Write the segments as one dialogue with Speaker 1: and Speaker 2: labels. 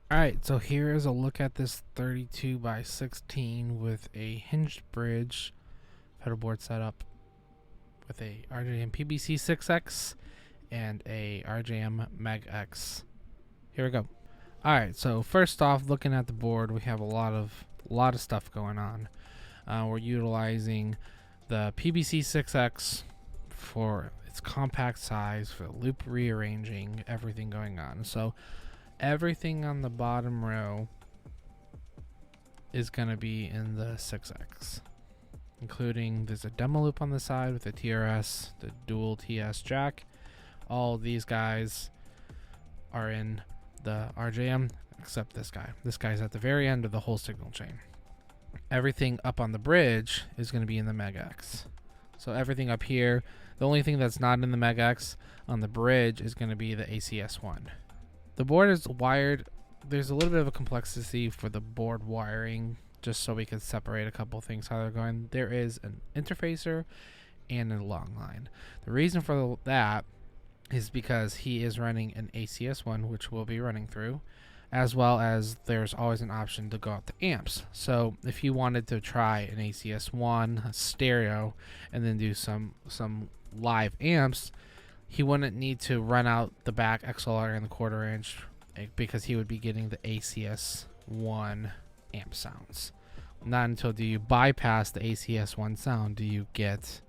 Speaker 1: Alright, so here is a look at this 32 by 16 with a hinged bridge pedalboard setup with a RJM PBC6X and a RJM MEGX. Here we go. Alright, so first off, looking at the board, we have a lot of stuff going on. We're utilizing the PBC6X for its compact size, for loop rearranging, everything going on. So everything on the bottom row is going to be in the 6X, including there's a demo loop on the side with the TRS, the dual TS jack. All these guys are in the RJM except this guy. This guy's at the very end of the whole signal chain. Everything up on the bridge is going to be in the MEGX. So everything up here, the only thing that's not in the MEGX on the bridge is going to be the ACS1. The board is wired. There's a little bit of a complexity for the board wiring, just so we can separate a couple things how they're going. There is an interfacer and a long line. The reason for that is because he is running an ACS1, which we'll be running through, as well as there's always an option to go out to amps. So if you wanted to try an ACS1 stereo and then do some live amps, he wouldn't need to run out the back XLR and the 1/4 inch, because he would be getting the ACS1 amp sounds. Not until do you bypass the ACS1 sound do you get,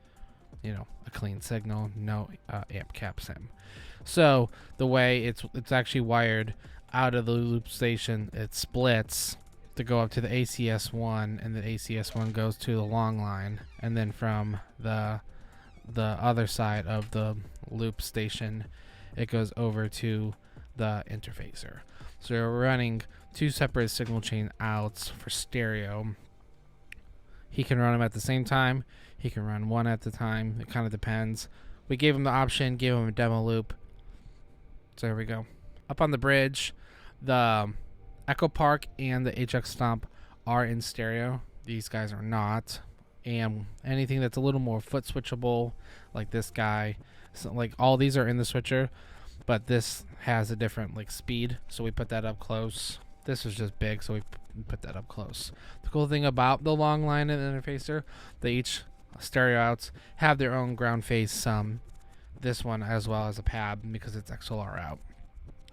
Speaker 1: a clean signal, no amp cap sim. So the way it's actually wired out of the loop station, it splits to go up to the ACS1, and the ACS1 goes to the long line, and then from the other side of the loop station, it goes over to the interfacer. So we're running two separate signal chain outs for stereo. He can run them at the same time. He can run one at a time. It kind of depends. We gave him the option, gave him a demo loop. So there we go. Up on the bridge, the Echo Park and the HX Stomp are in stereo. These guys are not. And anything that's a little more foot switchable, like this guy, so like all these are in the switcher, but this has a different speed, so we put that up close. This is just big, so we put that up close. The cool thing about the long line and interfacer, they each stereo outs have their own ground face, this one as well as a pad because it's XLR out.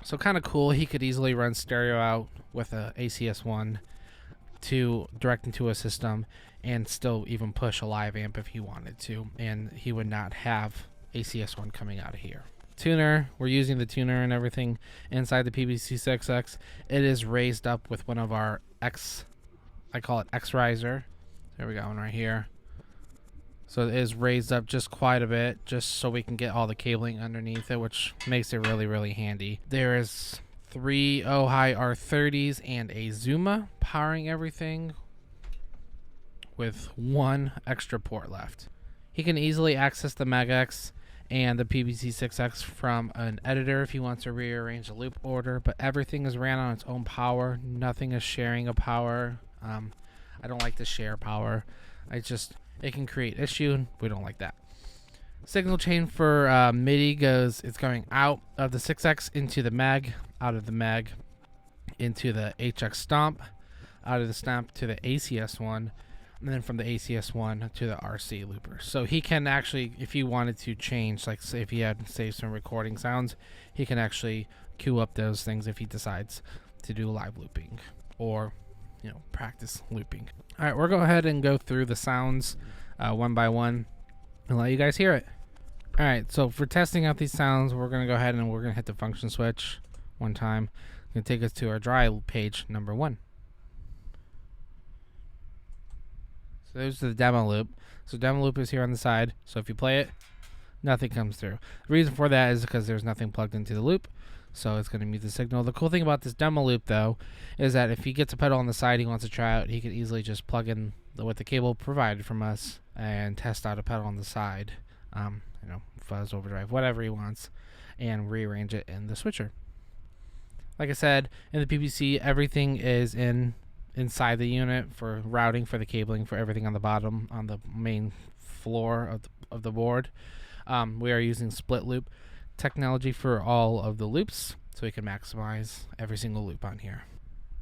Speaker 1: So kind of cool. He could easily run stereo out with a ACS1 to direct into a system and still even push a live amp if he wanted to, and he would not have ACS1 coming out of here. Tuner, we're using the tuner and everything inside the PBC6X. It is raised up with one of our I call it X riser. There we go, one right here. So it is raised up just quite a bit, just so we can get all the cabling underneath it, which makes it really, really handy. There is 3 Ojai R30s and a Zuma powering everything with one extra port left. He can easily access the MEGX and the PBC6X from an editor if he wants to rearrange the loop order, but everything is ran on its own power. Nothing is sharing a power. I don't like to share power. It can create issue, and we don't like that. Signal chain for MIDI it's going out of the 6X into the MEG, out of the MEG into the HX Stomp, out of the Stomp to the ACS1, and then from the ACS1 to the RC looper. So he can actually, if he wanted to change, like say if he had saved some recording sounds, he can actually queue up those things if he decides to do live looping or practice looping. All right, we'll go ahead and go through the sounds one by one and let you guys hear it. All right, so for testing out these sounds, we're going to go ahead and we're going to hit the function switch one time. It's going to take us to our dry page number 1. So there's the demo loop. So demo loop is here on the side. So if you play it, nothing comes through. The reason for that is because there's nothing plugged into the loop, so it's going to mute the signal. The cool thing about this demo loop, though, is that if he gets a pedal on the side he wants to try out, he can easily just plug in with the cable provided from us and test out a pedal on the side, fuzz, overdrive, whatever he wants, and rearrange it in the switcher. Like I said, in the PBC, everything is inside the unit for routing, for the cabling, for everything on the bottom, on the main floor of the board. We are using split loop technology for all of the loops, so we can maximize every single loop on here.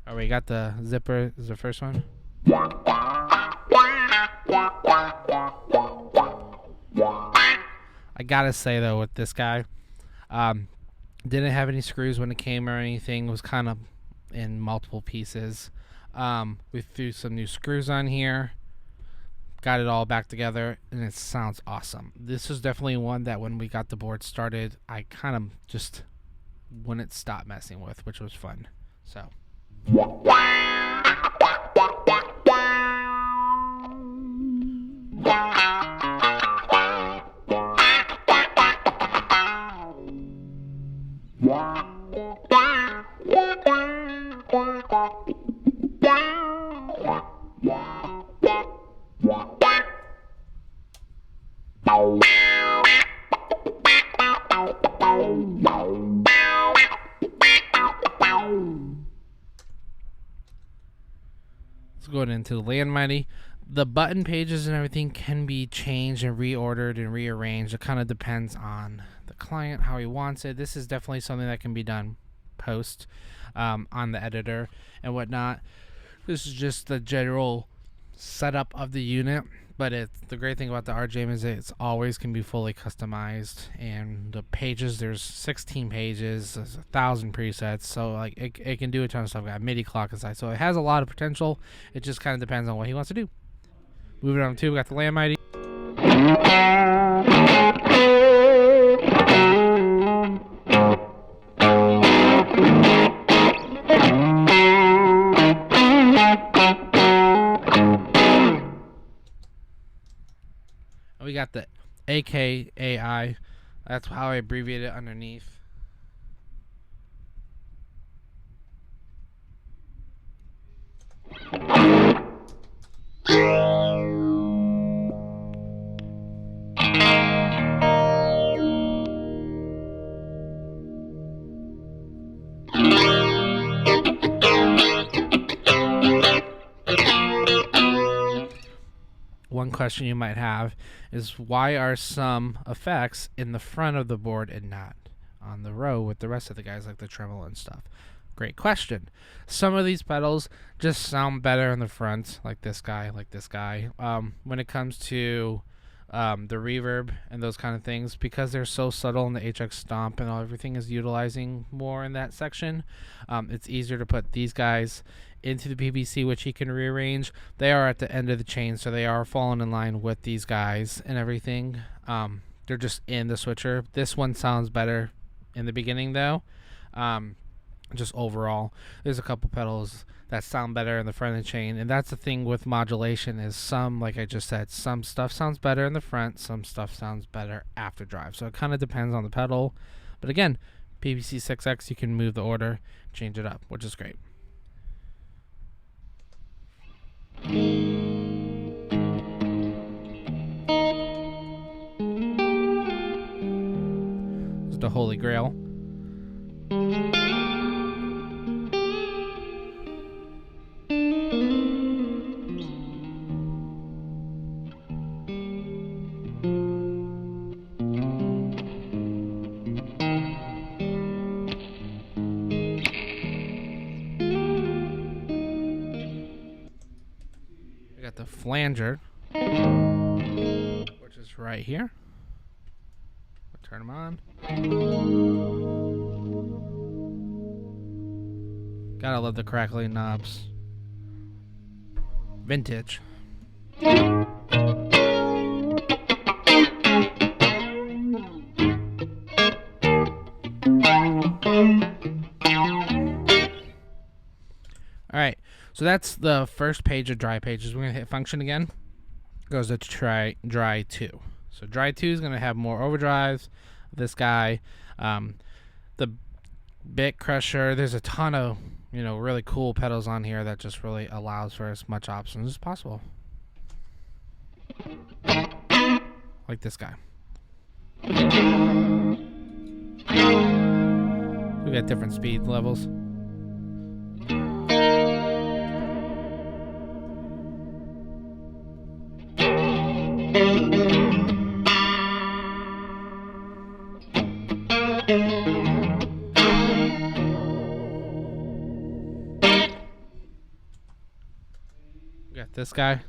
Speaker 1: Oh, we got the zipper is the first one. I gotta say though, with this guy, didn't have any screws when it came or anything. It was kind of in multiple pieces. We threw some new screws on here, got it all back together, and it sounds awesome. This is definitely one that when we got the board started, I kind of just wouldn't stop messing with, which was fun. So. Let's go into the land MIDI. The button pages and everything can be changed and reordered and rearranged. It kind of depends on the client, how he wants it. This is definitely something that can be done post on the editor and whatnot. This is just the general setup of the unit, but the great thing about the RJM is it's always can be fully customized. And the pages, there's 16 pages, there's 1,000 presets, so like it can do a ton of stuff. Got MIDI clock inside, so it has a lot of potential. It just kind of depends on what he wants to do. Moving on to, we got the land MIDI. We got the AKAI. That's how I abbreviate it underneath. One question you might have is why are some effects in the front of the board and not on the row with the rest of the guys, like the tremolo and stuff? Great question. Some of these pedals just sound better in the front, like this guy, when it comes to the reverb and those kind of things, because they're so subtle in the HX Stomp and everything is utilizing more in that section. It's easier to put these guys into the PBC, which he can rearrange. They are at the end of the chain, so they are falling in line with these guys and everything. They're just in the switcher. This one sounds better in the beginning though. Just overall, there's a couple pedals that sound better in the front of the chain, and that's the thing with modulation is some, like I just said, some stuff sounds better in the front, some stuff sounds better after drive. So it kind of depends on the pedal. But again, PBC6X, you can move the order, change it up, which is great. It's the Holy Grail. Got the flanger, which is right here. I'll turn them on. Gotta love the crackling knobs. Vintage. Alright, so that's the first page of dry pages. We're going to hit function again. Goes to try dry 2. So dry 2 is going to have more overdrives. This guy, the bit crusher. There's a ton of really cool pedals on here that just really allows for as much options as possible. Like this guy. We got different speed levels. We got this guy.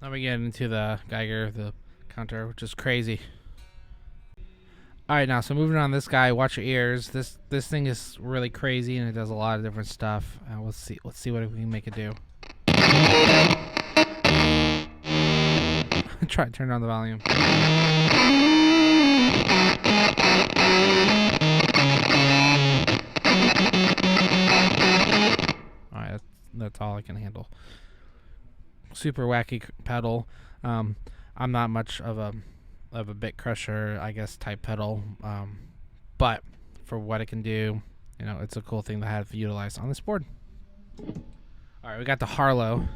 Speaker 1: Now we get into the Geiger, the counter, which is crazy. All right, now so moving on, this guy. Watch your ears. This thing is really crazy and it does a lot of different stuff. Let's see what we can make it do. Try to turn down the volume. All right, that's all I can handle. Super wacky pedal. I'm not much of a bit crusher, I guess, type pedal, but for what it can do, you know, it's a cool thing to have utilized on this board. All right, we got the Harlow.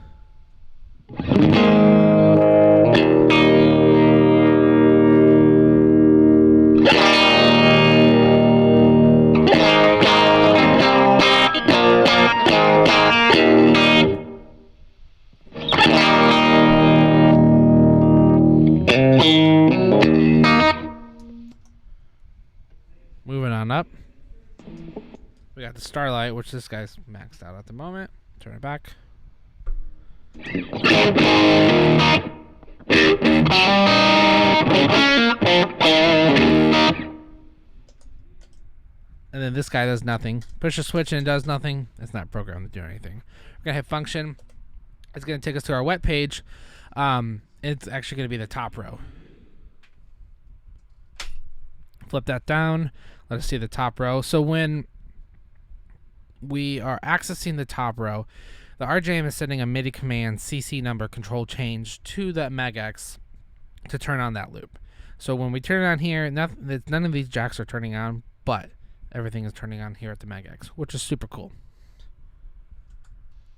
Speaker 1: Moving on up, we got the Starlight, which this guy's maxed out at the moment. Turn it back. And then this guy does nothing. Push a switch and it does nothing. It's not programmed to do anything. We're going to hit function. It's going to take us to our wet page. It's actually going to be the top row. Flip that down. Let us see the top row. So when we are accessing the top row, the RJM is sending a MIDI command CC number control change to the MEGX to turn on that loop. So when we turn it on here, none of these jacks are turning on, but everything is turning on here at the MEGX, which is super cool.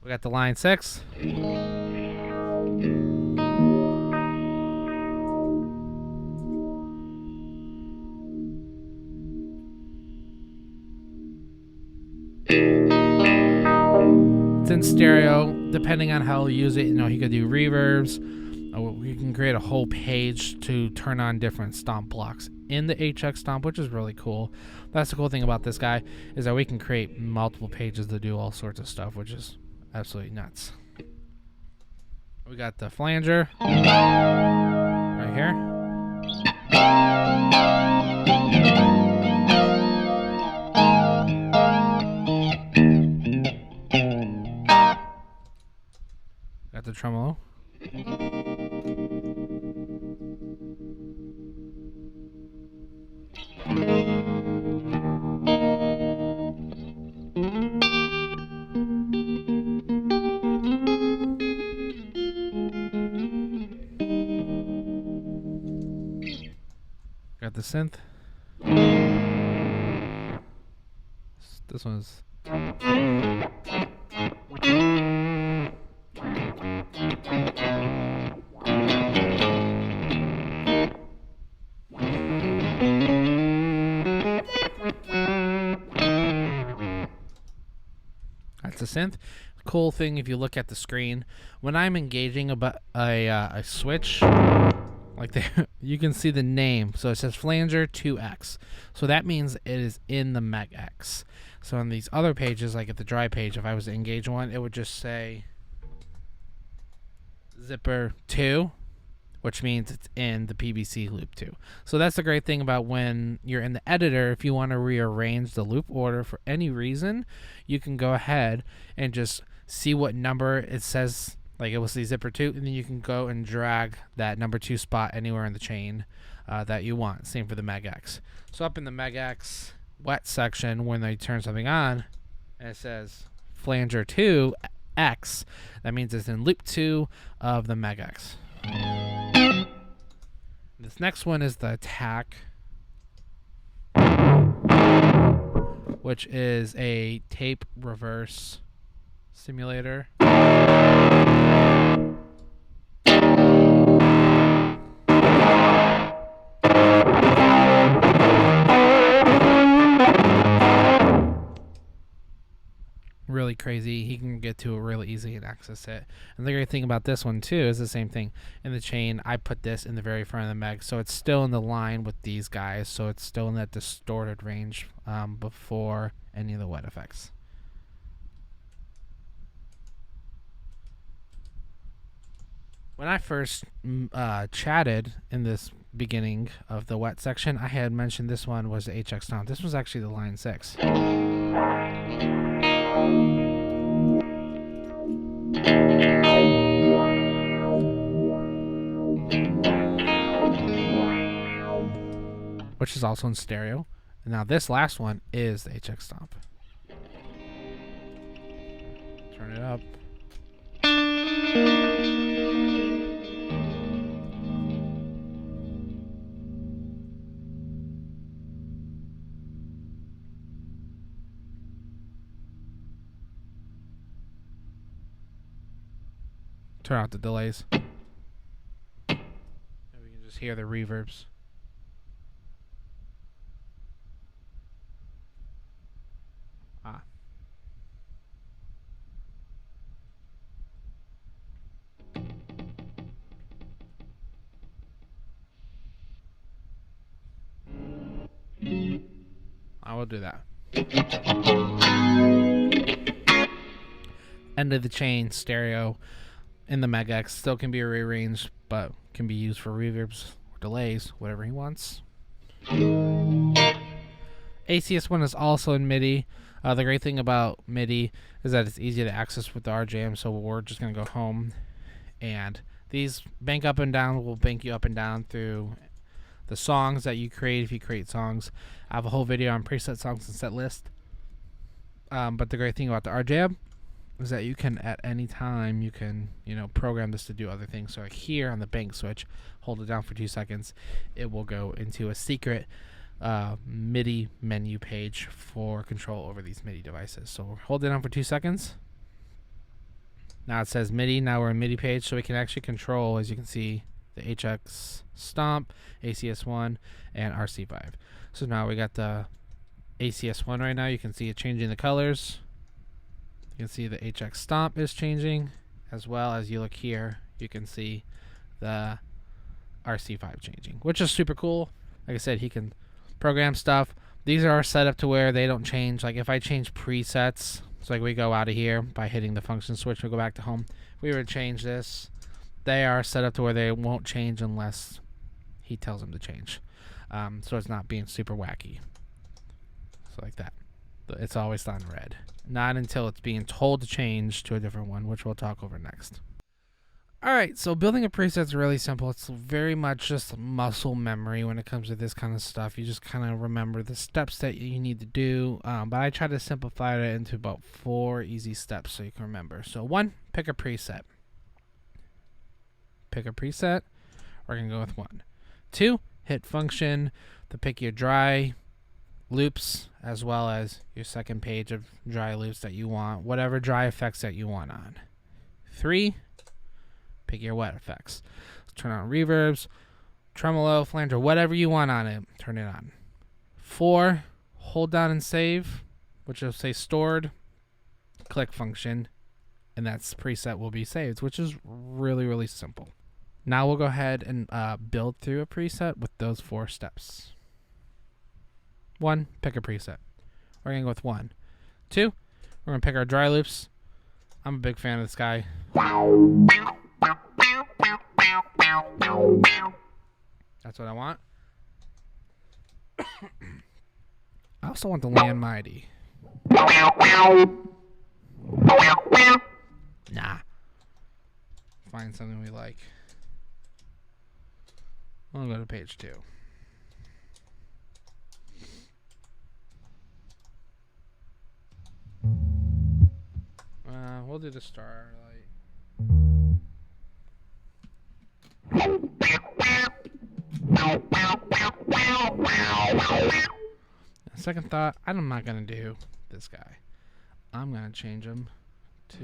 Speaker 1: We got the line 6. It's in stereo, depending on how you use it. You know, you could do reverbs. You can create a whole page to turn on different stomp blocks in the HX stomp, which is really cool. That's the cool thing about this guy, is that we can create multiple pages to do all sorts of stuff, which is absolutely nuts. We got the flanger right here. Got the tremolo. Got the synth. This one's that's a synth. Cool thing, if you look at the screen, when I'm engaging a switch, like there, you can see the name. So it says Flanger 2X. So that means it is in the MEGX. So on these other pages, like at the dry page, if I was to engage one, it would just say Zipper 2, which means it's in the PBC loop 2. So that's the great thing about when you're in the editor. If you want to rearrange the loop order for any reason, you can go ahead and just see what number it says. Like it will see Zipper 2, and then you can go and drag that number 2 spot anywhere in the chain that you want. Same for the MEGX. So up in the MEGX wet section, when they turn something on, and it says Flanger 2X, that means it's in loop 2 of the MEGX. This next one is the Attack, which is a tape reverse simulator. really crazy, he can get to it really easy and access it. And the great thing about this one too is the same thing. In the chain, I put this in the very front of the Meg, so it's still in the line with these guys, so it's still in that distorted range before any of the wet effects. When I first chatted in this beginning of the wet section, I had mentioned this one was the HX Stomp. This was actually the line 6. Which is also in stereo. And now this last one is the HX Stomp. Turn it up. Turn out the delays. And we can just hear the reverbs. I will do that. End of the chain stereo in the MEGX still can be rearranged, but can be used for reverbs or delays, whatever he wants. ACS1 is also in MIDI. The great thing about MIDI is that it's easy to access with the RJM, so we're just going to go home. And these bank up and down will bank you up and down through the songs that you create if you create songs. I have a whole video on preset songs and set list. But the great thing about the RJM is that you can, at any time, you can, program this to do other things. So here on the bank switch, hold it down for 2 seconds. It will go into a secret MIDI menu page for control over these MIDI devices. So hold it down for 2 seconds. Now it says MIDI. Now we're in MIDI page, so we can actually control, as you can see, the HX Stomp, ACS1, and RC5. So now we got the ACS1 right now. You can see it changing the colors. You can see the HX Stomp is changing, as well as you look here, you can see the RC5 changing, which is super cool. Like I said, he can program stuff. These are set up to where they don't change. Like if I change presets, so like we go out of here by hitting the function switch, we go back to home. If we were to change this, they are set up to where they won't change unless he tells them to change. So it's not being super wacky. So like that. It's always on red. Not until it's being told to change to a different one, which we'll talk over next. Alright, so building a preset is really simple. It's very much just muscle memory when it comes to this kind of stuff. You just kind of remember the steps that you need to do. But I try to simplify it into about 4 easy steps so you can remember. So 1, pick a preset. Pick a preset. We're going to go with 1. 2, hit function to pick your dry loops as well as your second page of dry loops that you want, whatever dry effects that you want on. 3, pick your wet effects. Turn on reverbs, tremolo, flanger, whatever you want on it, turn it on. 4, hold down and save, which will say stored, click function, and that preset will be saved, which is really, really simple. Now we'll go ahead and build through a preset with those 4 steps. 1, pick a preset. We're going to go with 1. 2, we're going to pick our dry loops. I'm a big fan of this guy. That's what I want. I also want the land MIDI. Nah. Find something we like. I'll go to page 2. We'll do the Starlight. Second thought, I'm not going to do this guy. I'm going to change him to...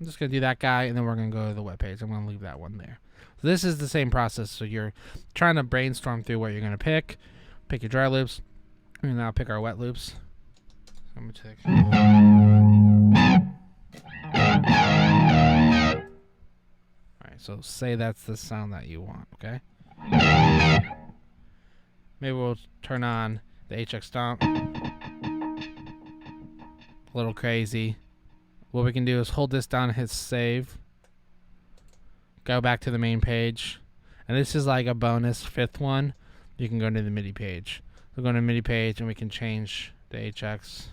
Speaker 1: I'm just going to do that guy, and then we're going to go to the web page. I'm going to leave that one there. So this is the same process. So you're trying to brainstorm through what you're going to pick. Pick your dry loops. And now pick our wet loops. I'm gonna take. Alright, so say that's the sound that you want, okay? Maybe we'll turn on the HX stomp. A little crazy. What we can do is hold this down and hit save. Go back to the main page. And this is like a bonus 5th one. You can go to the MIDI page. So go to the MIDI page and we can change the HX.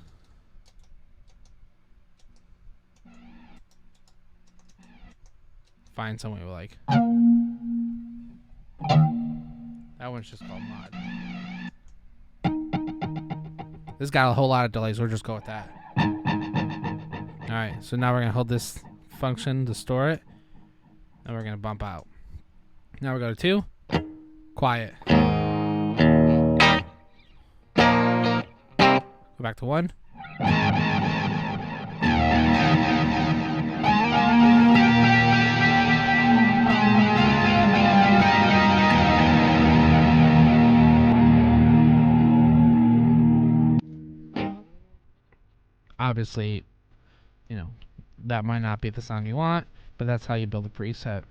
Speaker 1: Find someone we like. That one's just called mod. This got a whole lot of delays. We'll just go with that. Alright, so now we're going to hold this function to store it. And we're going to bump out. Now we go to 2. Quiet. Go back to 1. Obviously, you know, that might not be the song you want, but that's how you build a preset.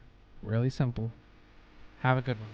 Speaker 1: Really simple. Have a good one.